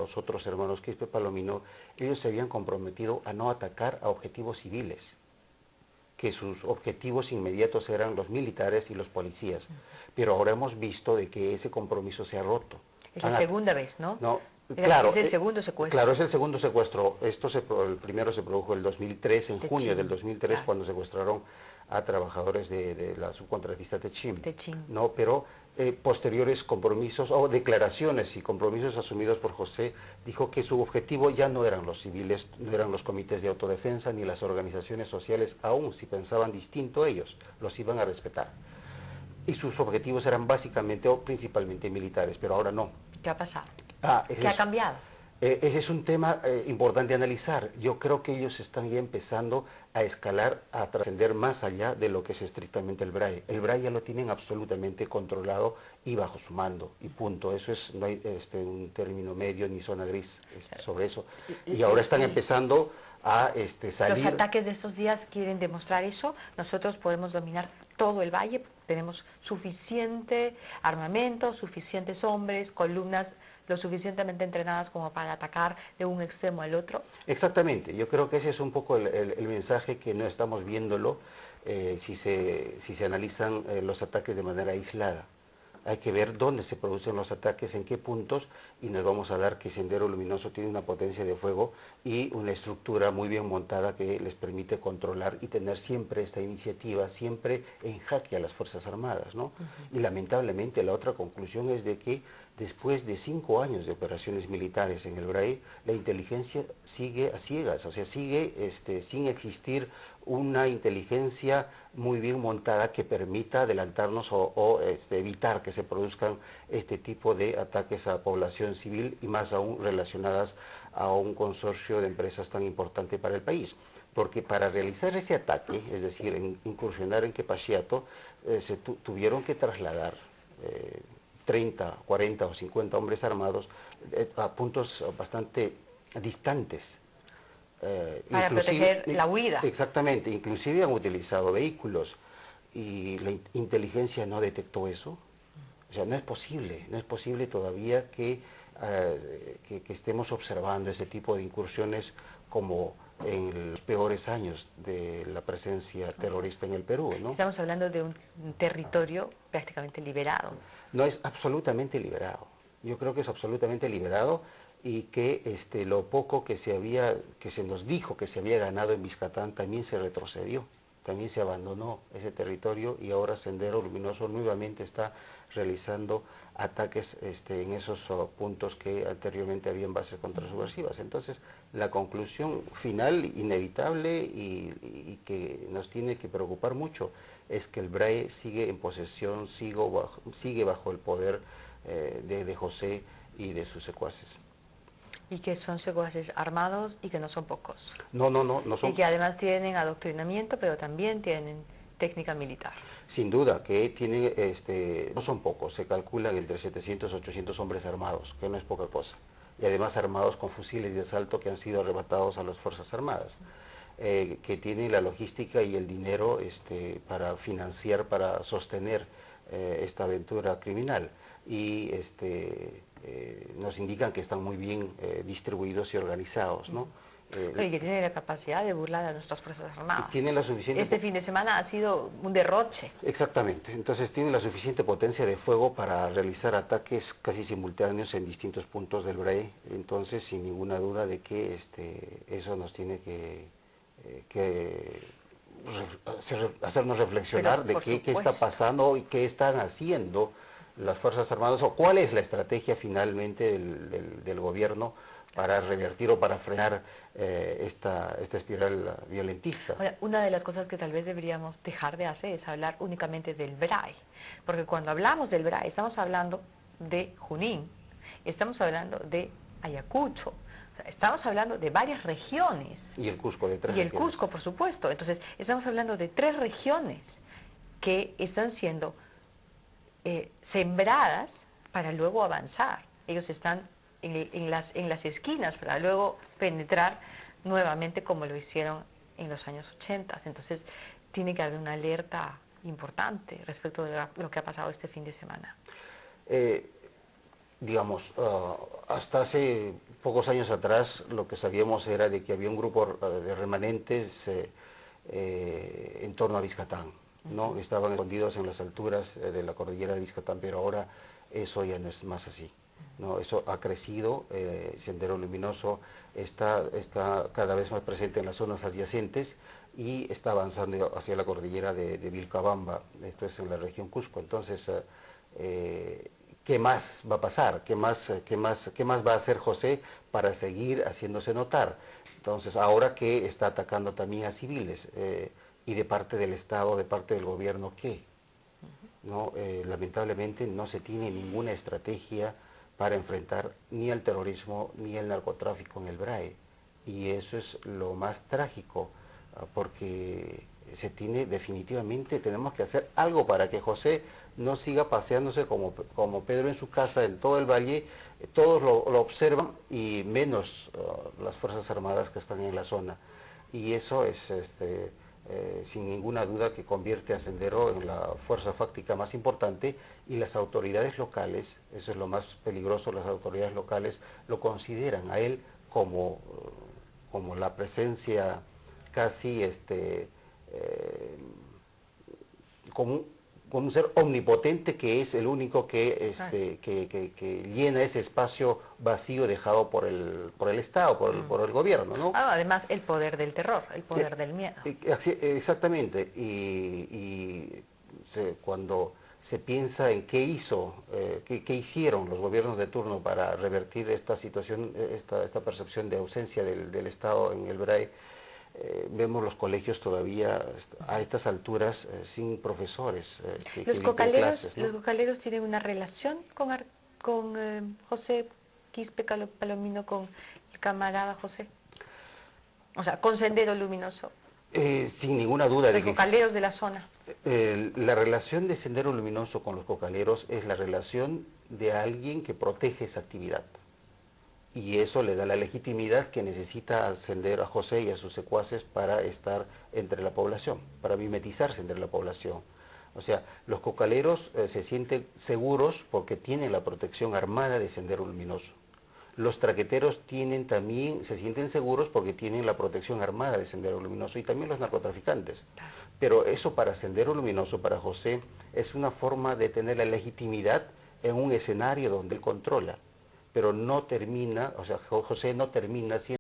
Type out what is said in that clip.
los otros hermanos Quispe Palomino, ellos se habían comprometido a no atacar a objetivos civiles, que sus objetivos inmediatos eran los militares y los policías. Pero ahora hemos visto de que ese compromiso se ha roto. Es la segunda vez, ¿no? No, claro, es el segundo secuestro. Claro, es el segundo secuestro. El primero se produjo en el 2003, en junio del 2003, claro, cuando secuestraron a trabajadores de la subcontratista Techim. No, pero posteriores compromisos o declaraciones y compromisos asumidos por José, dijo que su objetivo ya no eran los civiles, no eran los comités de autodefensa ni las organizaciones sociales, aún si pensaban distinto ellos, los iban a respetar. Y sus objetivos eran básicamente o principalmente militares, pero ahora no. ¿Qué ha pasado? ¿Qué ha cambiado? Ese es un tema importante de analizar. Yo creo que ellos están ya empezando a escalar, a trascender más allá de lo que es estrictamente el BRAE. El BRAE ya lo tienen absolutamente controlado y bajo su mando, y punto. Eso es, no hay un término medio ni zona gris sobre eso. Y ahora están empezando a salir... Los ataques de estos días quieren demostrar eso. Nosotros podemos dominar todo el valle, tenemos suficiente armamento, suficientes hombres, columnas lo suficientemente entrenadas como para atacar de un extremo al otro. Exactamente, yo creo que ese es un poco el mensaje que no estamos viéndolo si se analizan los ataques de manera aislada. Hay que ver dónde se producen los ataques, en qué puntos, y nos vamos a dar que Sendero Luminoso tiene una potencia de fuego y una estructura muy bien montada que les permite controlar y tener siempre esta iniciativa, siempre en jaque a las Fuerzas Armadas, ¿no? Y lamentablemente la otra conclusión es de que después de 5 años de operaciones militares en el BRAE, la inteligencia sigue a ciegas, o sea, sigue sin existir una inteligencia muy bien montada que permita adelantarnos o evitar que se produzcan este tipo de ataques a población civil y más aún relacionadas a un consorcio de empresas tan importante para el país. Porque para realizar ese ataque, es decir, incursionar en Quepachiato, se tuvieron que trasladar 30, 40 o 50 hombres armados a puntos bastante distantes. Para proteger la huida. Exactamente, inclusive han utilizado vehículos y la inteligencia no detectó eso. O sea, no es posible todavía que estemos observando ese tipo de incursiones como en los peores años de la presencia terrorista en el Perú, ¿no? Estamos hablando de un territorio prácticamente liberado. No, es absolutamente liberado. Yo creo que es absolutamente liberado y que lo poco que se nos dijo que se había ganado en Vizcatán también se retrocedió, también se abandonó ese territorio y ahora Sendero Luminoso nuevamente está realizando ataques en esos puntos que anteriormente habían bases contrasubversivas. Entonces, la conclusión final, inevitable y que nos tiene que preocupar mucho, es que el BRAE sigue en posesión, sigue bajo el poder de José y de sus secuaces. Y que son secuaces armados y que no son pocos. No son... Y que además tienen adoctrinamiento, pero también tienen técnica militar. Sin duda, que tienen, no son pocos, se calculan entre 700 y 800 hombres armados, que no es poca cosa. Y además armados con fusiles de asalto que han sido arrebatados a las Fuerzas Armadas. Que tienen la logística y el dinero para financiar, para sostener esta aventura criminal. Y nos indican que están muy bien distribuidos y organizados, ¿no? Y que tienen la capacidad de burlar a nuestras Fuerzas Armadas. Tienen la suficiente... Este fin de semana ha sido un derroche. Exactamente, entonces tienen la suficiente potencia de fuego para realizar ataques casi simultáneos en distintos puntos del BRAE, entonces sin ninguna duda de que eso nos tiene que hacernos reflexionar de qué está pasando y qué están haciendo las Fuerzas Armadas o cuál es la estrategia finalmente del gobierno para revertir o para frenar esta espiral violentista. Ahora, una de las cosas que tal vez deberíamos dejar de hacer es hablar únicamente del BRAE, porque cuando hablamos del BRAE estamos hablando de Junín, estamos hablando de Ayacucho, estamos hablando de varias regiones. Y el Cusco de 3 regiones. Y el regiones. Cusco, por supuesto. Entonces, estamos hablando de 3 regiones que están siendo sembradas para luego avanzar. Ellos están en las esquinas para luego penetrar nuevamente como lo hicieron en los años 80. Entonces, tiene que haber una alerta importante respecto de lo que ha pasado este fin de semana. digamos, hasta hace pocos años atrás lo que sabíamos era de que había un grupo de remanentes en torno a Vizcatán, ¿no? Estaban escondidos en las alturas de la cordillera de Vizcatán, pero ahora eso ya no es más así, ¿no? Eso ha crecido, Sendero Luminoso está cada vez más presente en las zonas adyacentes y está avanzando hacia la cordillera de Vilcabamba, esto es en la región Cusco. Entonces, ¿qué más va a pasar? ¿Qué más va a hacer José para seguir haciéndose notar? Entonces, ahora que está atacando también a civiles, y de parte del Estado, de parte del gobierno, ¿qué? ¿No? Lamentablemente no se tiene ninguna estrategia para enfrentar ni al terrorismo ni al narcotráfico en el BRAE. Y eso es lo más trágico, porque definitivamente tenemos que hacer algo para que José no siga paseándose como Pedro en su casa en todo el valle. Todos lo observan y menos las Fuerzas Armadas que están en la zona. Y eso es sin ninguna duda que convierte a Sendero en la fuerza fáctica más importante, y las autoridades locales, eso es lo más peligroso, las autoridades locales lo consideran a él como la presencia casi como, como un ser omnipotente, que es el único que llena ese espacio vacío dejado por el Estado, por el gobierno, ¿no? Además, el poder del terror, el poder del miedo. Exactamente, cuando se piensa en qué qué hicieron los gobiernos de turno para revertir esta situación, esta percepción de ausencia del Estado en el BRAE, vemos los colegios todavía a estas alturas sin profesores que dicten clases, ¿no? Los cocaleros tienen una relación con José Quispe Palomino, con el camarada José, o sea, con Sendero Luminoso. Sin ninguna duda Los cocaleros de la zona. La relación de Sendero Luminoso con los cocaleros es la relación de alguien que protege esa actividad. Y eso le da la legitimidad que necesita ascender a José y a sus secuaces para estar entre la población, para mimetizarse entre la población. O sea, los cocaleros se sienten seguros porque tienen la protección armada de Sendero Luminoso. Los traqueteros se sienten seguros porque tienen la protección armada de Sendero Luminoso, y también los narcotraficantes. Pero eso para Sendero Luminoso, para José, es una forma de tener la legitimidad en un escenario donde él controla. Pero no termina, o sea, José no termina siendo